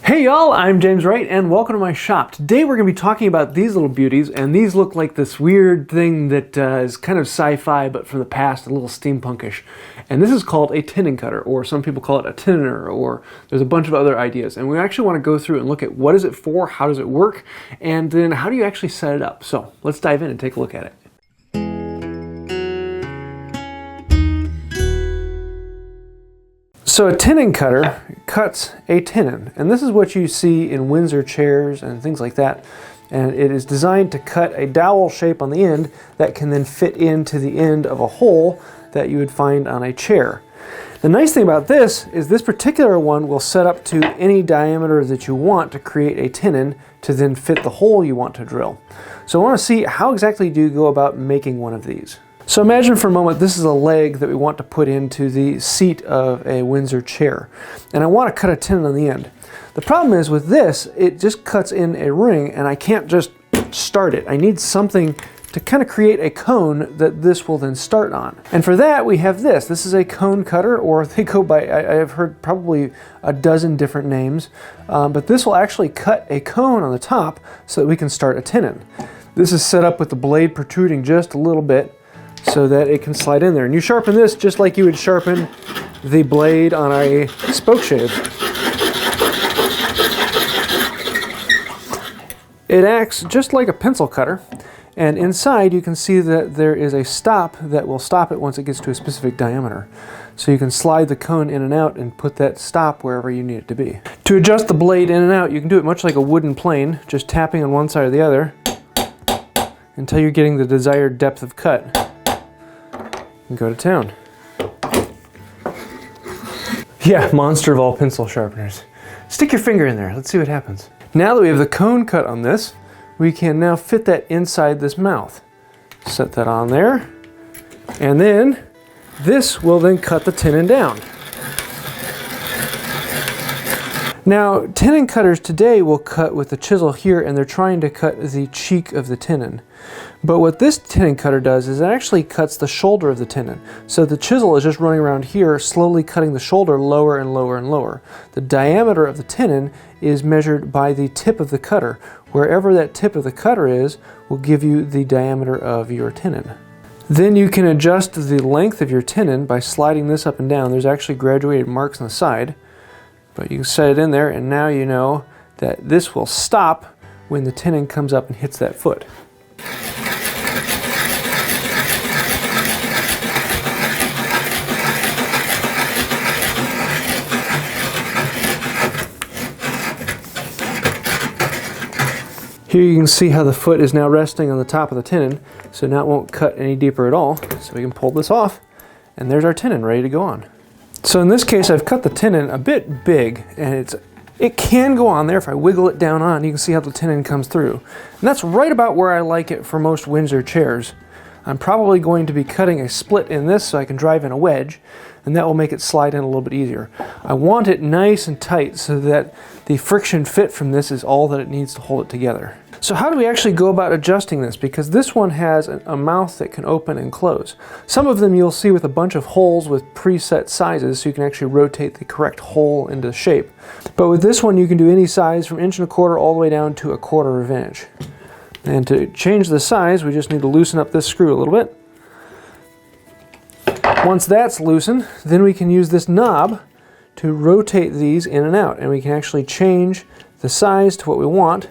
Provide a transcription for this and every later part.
Hey y'all, I'm James Wright and welcome to my shop. Today we're going to be talking about these little beauties, and these look like this weird thing that is kind of sci-fi but from the past, a little steampunkish. And this is called a Tenon Cutter, or some people call it a tenoner, or there's a bunch of other ideas. And we actually want to go through and look at what is it for, how does it work, and then how do you actually set it up. So let's dive in and take a look at it. So a tenon cutter cuts a tenon, and this is what you see in Windsor chairs and things like that. And it is designed to cut a dowel shape on the end that can then fit into the end of a hole that you would find on a chair. The nice thing about this is this particular one will set up to any diameter that you want to create a tenon to then fit the hole you want to drill. So I want to see how exactly do you go about making one of these. So imagine for a moment this is a leg that we want to put into the seat of a Windsor chair. And I want to cut a tenon on the end. The problem is with this, it just cuts in a ring and I can't just start it. I need something to kind of create a cone that this will then start on. And for that we have this. This is a cone cutter, or they go by, I have heard probably a dozen different names. But this will actually cut a cone on the top so that we can start a tenon. This is set up with the blade protruding just a little bit, so that it can slide in there. And you sharpen this just like you would sharpen the blade on a spoke shave. It acts just like a pencil cutter, and inside you can see that there is a stop that will stop it once it gets to a specific diameter. So you can slide the cone in and out and put that stop wherever you need it to be. To adjust the blade in and out, you can do it much like a wooden plane, just tapping on one side or the other until you're getting the desired depth of cut. And go to town. Yeah, monster of all pencil sharpeners. Stick your finger in there, let's see what happens. Now that we have the cone cut on this, we can now fit that inside this mouth. Set that on there, and then this will then cut the tenon down. Now, tenon cutters today will cut with the chisel here, and they're trying to cut the cheek of the tenon. But what this tenon cutter does is it actually cuts the shoulder of the tenon. So the chisel is just running around here, slowly cutting the shoulder lower and lower and lower. The diameter of the tenon is measured by the tip of the cutter. Wherever that tip of the cutter is will give you the diameter of your tenon. Then you can adjust the length of your tenon by sliding this up and down. There's actually graduated marks on the side. But you can set it in there, and now you know that this will stop when the tenon comes up and hits that foot. Here you can see how the foot is now resting on the top of the tenon, so now it won't cut any deeper at all. So we can pull this off, and there's our tenon ready to go on. So in this case, I've cut the tenon a bit big, and it can go on there. If I wiggle it down on, you can see how the tenon comes through. And that's right about where I like it for most Windsor chairs. I'm probably going to be cutting a split in this so I can drive in a wedge, and that will make it slide in a little bit easier. I want it nice and tight so that the friction fit from this is all that it needs to hold it together. So how do we actually go about adjusting this? Because this one has a mouth that can open and close. Some of them you'll see with a bunch of holes with preset sizes, so you can actually rotate the correct hole into shape. But with this one you can do any size from 1 1/4 all the way down to 1/4 inch. And to change the size, we just need to loosen up this screw a little bit. Once that's loosened, then we can use this knob to rotate these in and out, and we can actually change the size to what we want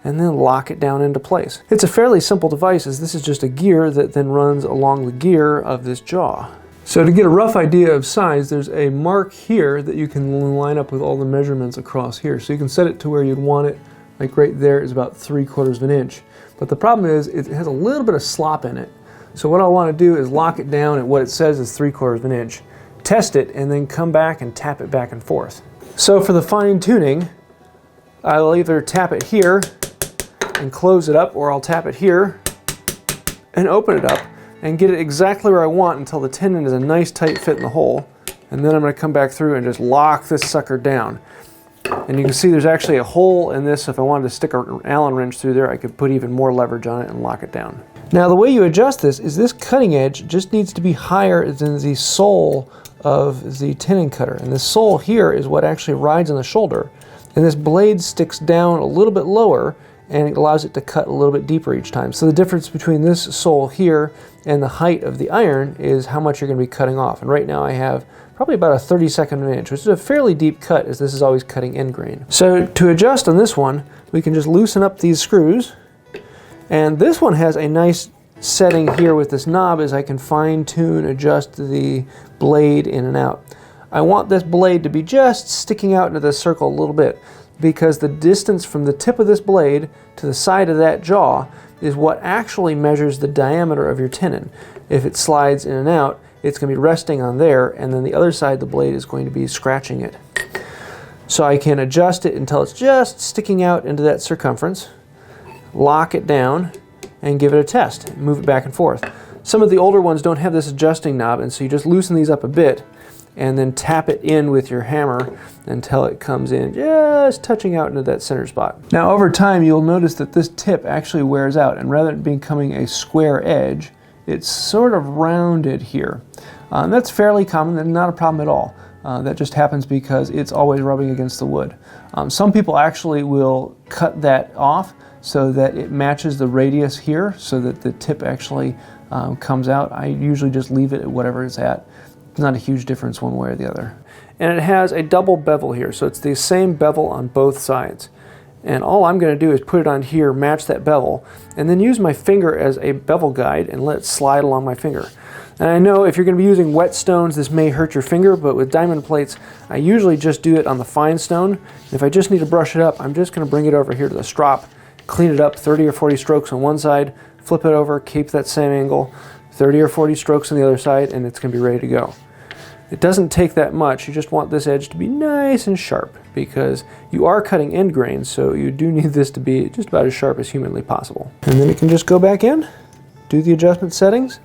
and then lock it down into place. It's a fairly simple device, as this is just a gear that then runs along the gear of this jaw. So to get a rough idea of size, there's a mark here that you can line up with all the measurements across here. So you can set it to where you'd want it. Like right there is about 3/4 inch. But the problem is it has a little bit of slop in it. So what I want to do is lock it down at what it says is 3/4 inch, test it, and then come back and tap it back and forth. So for the fine tuning, I'll either tap it here and close it up, or I'll tap it here and open it up and get it exactly where I want until the tenon is a nice tight fit in the hole. And then I'm going to come back through and just lock this sucker down. And you can see there's actually a hole in this. So if I wanted to stick an Allen wrench through there, I could put even more leverage on it and lock it down. Now the way you adjust this is this cutting edge just needs to be higher than the sole of the tenon cutter. And the sole here is what actually rides on the shoulder. And this blade sticks down a little bit lower, and it allows it to cut a little bit deeper each time. So the difference between this sole here and the height of the iron is how much you're going to be cutting off. And right now I have probably about a 32nd of an inch, which is a fairly deep cut, as this is always cutting end grain. So to adjust on this one, we can just loosen up these screws. And this one has a nice setting here with this knob, as I can fine tune, adjust the blade in and out. I want this blade to be just sticking out into this circle a little bit, because the distance from the tip of this blade to the side of that jaw is what actually measures the diameter of your tenon. If it slides in and out, it's going to be resting on there, and then the other side the blade is going to be scratching it. So I can adjust it until it's just sticking out into that circumference, lock it down, and give it a test. Move it back and forth. Some of the older ones don't have this adjusting knob, and so you just loosen these up a bit and then tap it in with your hammer until it comes in just touching out into that center spot. Now over time you'll notice that this tip actually wears out, and rather than becoming a square edge, it's sort of rounded here. And that's fairly common and not a problem at all. That just happens because it's always rubbing against the wood. Some people actually will cut that off so that it matches the radius here, so that the tip actually comes out. I usually just leave it at whatever it's at. It's not a huge difference one way or the other. And it has a double bevel here, so it's the same bevel on both sides. And all I'm going to do is put it on here, match that bevel, and then use my finger as a bevel guide and let it slide along my finger. And I know if you're going to be using whetstones, this may hurt your finger, but with diamond plates, I usually just do it on the fine stone. If I just need to brush it up, I'm just going to bring it over here to the strop, clean it up, 30 or 40 strokes on one side, flip it over, keep that same angle, 30 or 40 strokes on the other side, and it's going to be ready to go. It doesn't take that much. You just want this edge to be nice and sharp, because you are cutting end grain, so you do need this to be just about as sharp as humanly possible. And then you can just go back in, do the adjustment settings,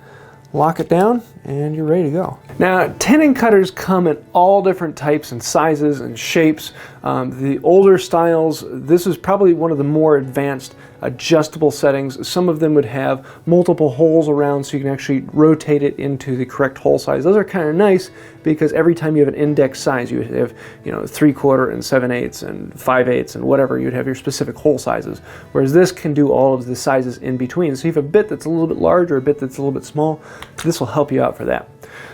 lock it down, and you're ready to go. Now, tenon cutters come in all different types and sizes and shapes. The older styles, this is probably one of the more advanced adjustable settings. Some of them would have multiple holes around, so you can actually rotate it into the correct hole size. Those are kind of nice because every time you have an index size, you have 3/4 and 7/8 and 5/8 and whatever, you'd have your specific hole sizes. Whereas this can do all of the sizes in between. So you have a bit that's a little bit large or a bit that's a little bit small. This will help you out for that.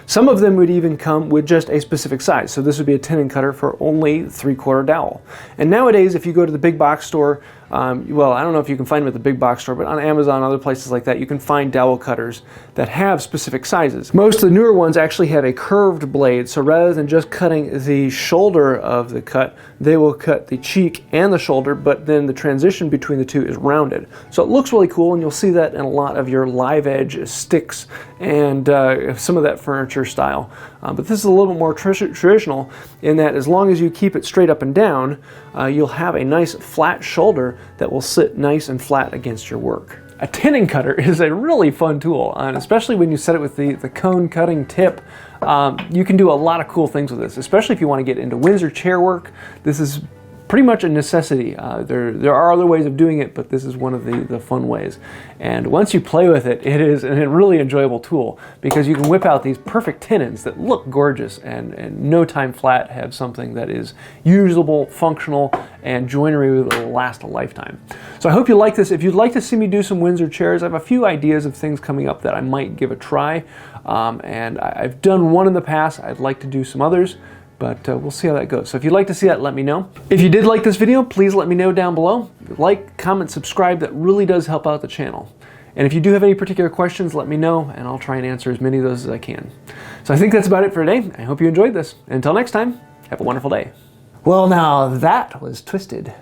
Some of them would even come with just a specific size. So this would be a tenon cutter for only 3/4 dowel. And nowadays, if you go to the big box store, well, I don't know if you can find them at the big box store, but on Amazon, other places like that, you can find dowel cutters that have specific sizes. Most of the newer ones actually have a curved blade, so rather than just cutting the shoulder of the cut, they will cut the cheek and the shoulder, but then the transition between the two is rounded. So it looks really cool, and you'll see that in a lot of your live edge sticks and some of that furniture style. But this is a little bit more traditional in that as long as you keep it straight up and down, you'll have a nice flat shoulder that will sit nice and flat against your work. A tenon cutter is a really fun tool, and especially when you set it with the cone cutting tip, you can do a lot of cool things with this, especially if you want to get into Windsor chair work. This is pretty much a necessity. There are other ways of doing it, but this is one of the fun ways. And once you play with it, it is a really enjoyable tool because you can whip out these perfect tenons that look gorgeous and no time flat have something that is usable, functional, and joinery that will last a lifetime. So I hope you like this. If you'd like to see me do some Windsor chairs, I have a few ideas of things coming up that I might give a try. And I've done one in the past. I'd like to do some others. But we'll see how that goes. So if you'd like to see that, let me know. If you did like this video, please let me know down below. Like, comment, subscribe. That really does help out the channel. And if you do have any particular questions, let me know, and I'll try and answer as many of those as I can. So I think that's about it for today. I hope you enjoyed this. Until next time, have a wonderful day. Well, now that was twisted.